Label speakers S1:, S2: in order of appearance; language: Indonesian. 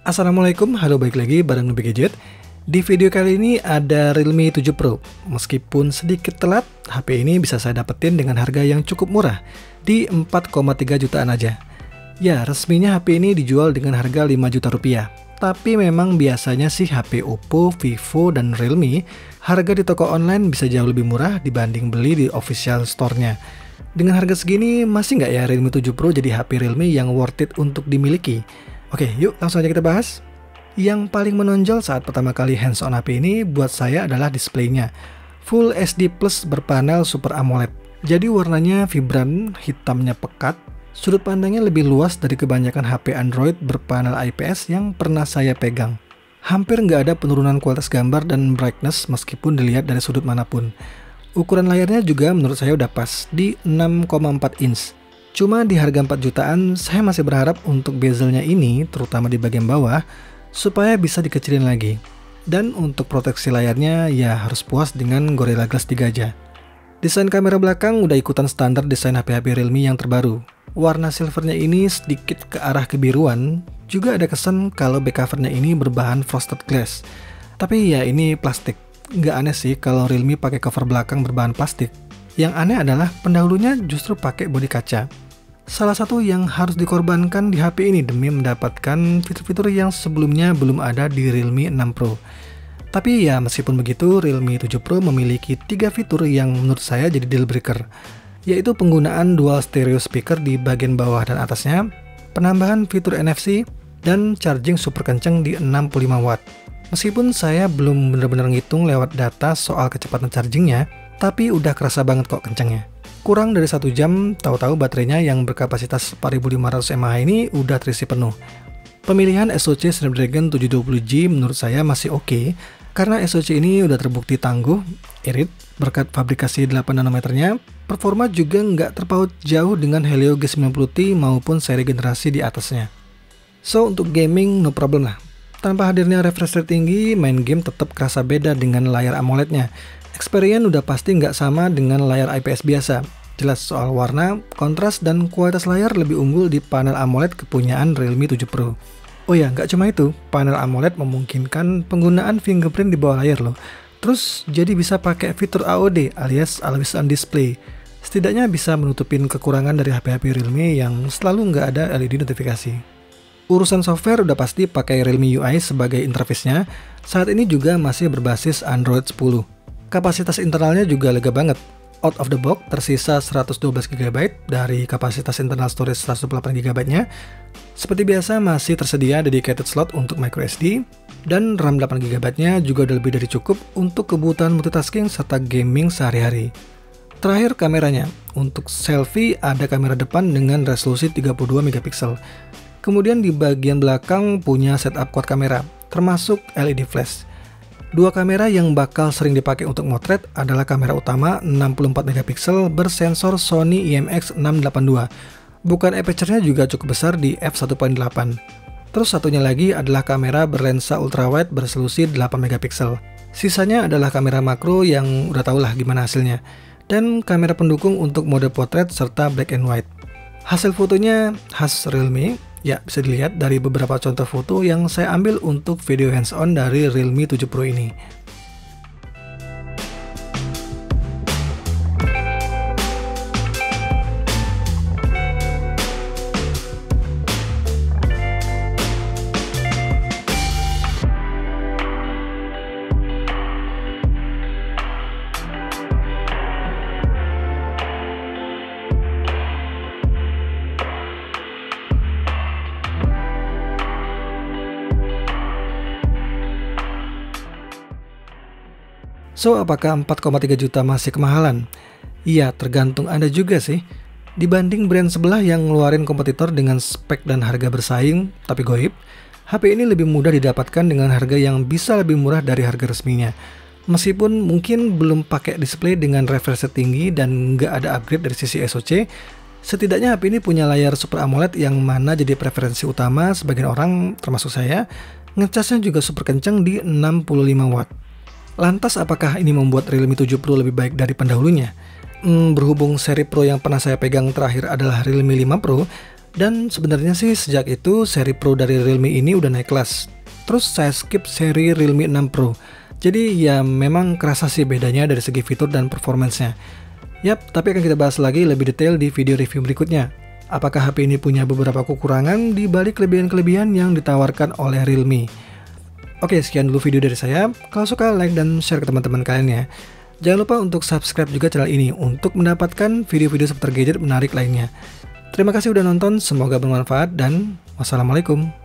S1: Assalamualaikum, halo, balik lagi bareng Nubi Gadget. Di video kali ini ada Realme 7 Pro. Meskipun sedikit telat, HP ini bisa saya dapetin dengan harga yang cukup murah, di 4,3 jutaan aja. Ya, resminya HP ini dijual dengan harga 5 juta rupiah. Tapi memang biasanya sih HP Oppo, Vivo, dan Realme, harga di toko online bisa jauh lebih murah dibanding beli di official store-nya. Dengan harga segini, masih nggak ya Realme 7 Pro jadi HP Realme yang worth it untuk dimiliki? Oke, yuk langsung aja kita bahas. Yang paling menonjol saat pertama kali hands-on HP ini buat saya adalah displaynya. Full HD Plus berpanel Super AMOLED. Jadi warnanya vibran, hitamnya pekat, sudut pandangnya lebih luas dari kebanyakan HP Android berpanel IPS yang pernah saya pegang. Hampir nggak ada penurunan kualitas gambar dan brightness meskipun dilihat dari sudut manapun. Ukuran layarnya juga menurut saya udah pas, di 6,4 inch. Cuma di harga 4 jutaan, saya masih berharap untuk bezelnya ini, terutama di bagian bawah, supaya bisa dikecilin lagi. Dan untuk proteksi layarnya, ya harus puas dengan Gorilla Glass 3 aja. Desain kamera belakang udah ikutan standar desain HP-HP Realme yang terbaru. Warna silvernya ini sedikit ke arah kebiruan, juga ada kesan kalau back covernya ini berbahan frosted glass. Tapi ya ini plastik. Nggak aneh sih kalau Realme pakai cover belakang berbahan plastik. Yang aneh adalah pendahulunya justru pakai bodi kaca. Salah satu yang harus dikorbankan di HP ini demi mendapatkan fitur-fitur yang sebelumnya belum ada di Realme 6 Pro. Tapi ya meskipun begitu, Realme 7 Pro memiliki 3 fitur yang menurut saya jadi deal breaker, yaitu penggunaan dual stereo speaker di bagian bawah dan atasnya, penambahan fitur NFC, dan charging super kencang di 65 watt. Meskipun saya belum benar-benar ngitung lewat data soal kecepatan chargingnya, tapi udah kerasa banget kok kencangnya. Kurang dari 1 jam, tahu-tahu baterainya yang berkapasitas 4500 mAh ini udah terisi penuh. Pemilihan SoC Snapdragon 720G menurut saya masih oke, karena SoC ini udah terbukti tangguh, irit, berkat fabrikasi 8 nanometernya, performa juga nggak terpaut jauh dengan Helio G90T maupun seri generasi di atasnya. So, untuk gaming no problem lah. Tanpa hadirnya refresh rate tinggi, main game tetap kerasa beda dengan layar AMOLED-nya. Experience udah pasti nggak sama dengan layar IPS biasa. Jelas soal warna, kontras, dan kualitas layar lebih unggul di panel AMOLED kepunyaan Realme 7 Pro. Oh ya, nggak cuma itu, panel AMOLED memungkinkan penggunaan fingerprint di bawah layar loh. Terus jadi bisa pakai fitur AOD alias Always On Display. Setidaknya bisa menutupin kekurangan dari HP-HP Realme yang selalu nggak ada LED notifikasi. Urusan software udah pasti pakai Realme UI sebagai interface-nya, saat ini juga masih berbasis Android 10. Kapasitas internalnya juga lega banget. Out of the box tersisa 112 GB dari kapasitas internal storage 128 GB-nya. Seperti biasa masih tersedia dedicated slot untuk microSD, dan RAM 8 GB-nya juga udah lebih dari cukup untuk kebutuhan multitasking serta gaming sehari-hari. Terakhir kameranya, untuk selfie ada kamera depan dengan resolusi 32 MP. Kemudian di bagian belakang punya setup quad kamera, termasuk LED flash. Dua kamera yang bakal sering dipakai untuk motret adalah kamera utama 64 MP bersensor Sony IMX682. Bukan aperture-nya juga cukup besar di f1.8. Terus satunya lagi adalah kamera berlensa ultrawide beresolusi 8 MP. Sisanya adalah kamera makro yang udah tau lah gimana hasilnya. Dan kamera pendukung untuk mode potret serta black and white. Hasil fotonya khas Realme. Ya, bisa dilihat dari beberapa contoh foto yang saya ambil untuk video hands-on dari Realme 7 Pro ini. So, apakah 4,3 juta masih kemahalan? Iya, tergantung Anda juga sih. Dibanding brand sebelah yang ngeluarin kompetitor dengan spek dan harga bersaing, tapi goib, HP ini lebih mudah didapatkan dengan harga yang bisa lebih murah dari harga resminya. Meskipun mungkin belum pakai display dengan refresh rate tinggi dan nggak ada upgrade dari sisi SoC, setidaknya HP ini punya layar Super AMOLED yang mana jadi preferensi utama sebagian orang, termasuk saya. Ngecasnya juga super kencang di 65 watt. Lantas apakah ini membuat Realme 7 Pro lebih baik dari pendahulunya? Berhubung seri Pro yang pernah saya pegang terakhir adalah Realme 5 Pro, Dan sebenarnya sih sejak itu seri Pro dari Realme ini udah naik kelas. Terus saya skip seri Realme 6 Pro. Jadi ya memang kerasa sih bedanya dari segi fitur dan performance-nya. Yap, tapi akan kita bahas lagi lebih detail di video review berikutnya. Apakah HP ini punya beberapa kekurangan di balik kelebihan-kelebihan yang ditawarkan oleh Realme. Oke, sekian dulu video dari saya. Kalau suka, like dan share ke teman-teman kalian ya. Jangan lupa untuk subscribe juga channel ini untuk mendapatkan video-video seputar gadget menarik lainnya. Terima kasih udah nonton, semoga bermanfaat dan wassalamualaikum.